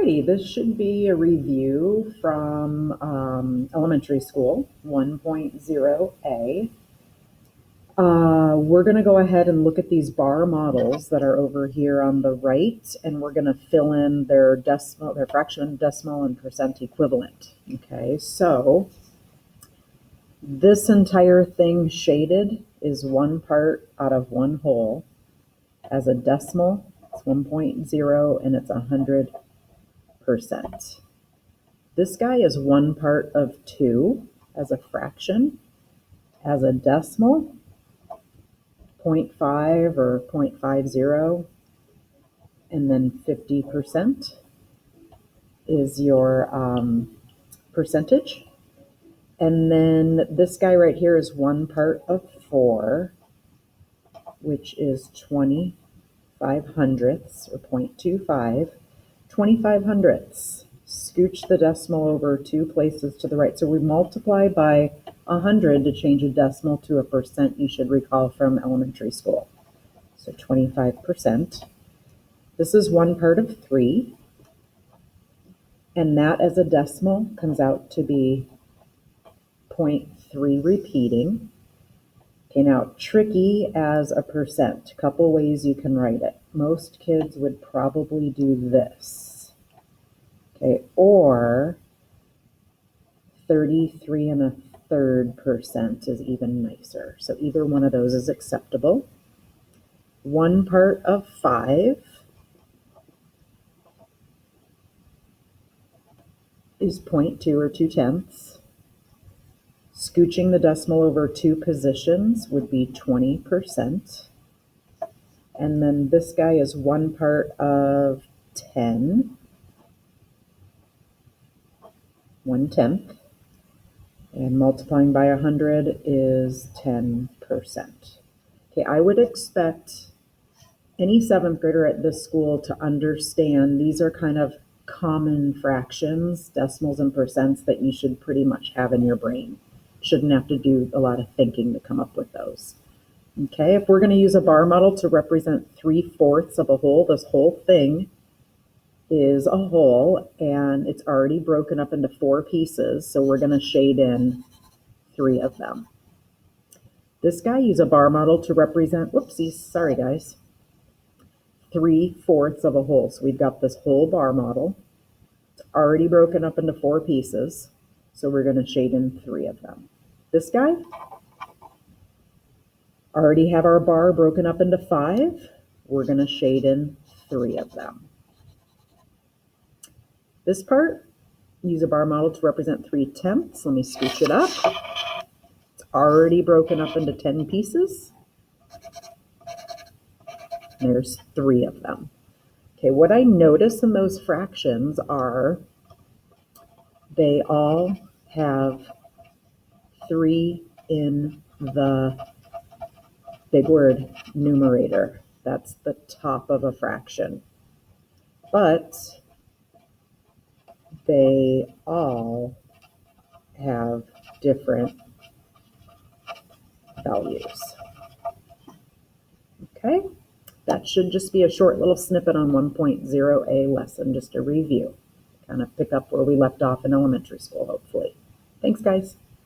Alrighty, this should be a review from elementary school 1.0A. We're going to go ahead and look at these bar models that are over here on the right, and we're going to fill in their decimal, their fraction, decimal, and percent equivalent. Okay, so this entire thing shaded is one part out of one whole. As a decimal, it's 1.0 and it's 100%. This guy is one part of 2 as a fraction. As a decimal, 0.5 or 0.50, and then 50% is your percentage. And then this guy right here is one part of 4, which is 25 hundredths or 0.25. 25 hundredths. Scooch the decimal over 2 places to the right. So we multiply by 100 to change a decimal to a percent, you should recall from elementary school. So 25%. This is one part of 3. And that as a decimal comes out to be 0.3 repeating. Okay, now tricky as a percent. Couple ways you can write it. Most kids would probably do this. Okay, or 33.33% is even nicer. So either one of those is acceptable. One part of 5 is 0.2 or 2/10. Scooching the decimal over 2 positions would be 20%. And then this guy is one part of 10, 1/10. And multiplying by 100 is 10%. Okay, I would expect any 7th grader at this school to understand these are kind of common fractions, decimals and percents that you should pretty much have in your brain. Shouldn't have to do a lot of thinking to come up with those. Okay, if we're going to use a bar model to represent 3/4 of a whole, this whole thing is a whole and it's already broken up into 4 pieces, so we're going to shade in 3 of them. This guy, use a bar model to represent, whoopsies, sorry guys, 3/4 of a whole. So we've got this whole bar model. It's already broken up into 4 pieces, so we're going to shade in 3 of them. This guy, already have our bar broken up into 5. We're going to shade in 3 of them. This part, use a bar model to represent 3/10. Let me scooch it up. It's already broken up into 10 pieces. There's 3 of them. Okay, what I notice in those fractions are they all have 3 in the big word numerator. That's the top of a fraction. But they all have different values. Okay, that should just be a short little snippet on 1.0A lesson, just a review. Kind of pick up where we left off in elementary school, hopefully. Thanks, guys.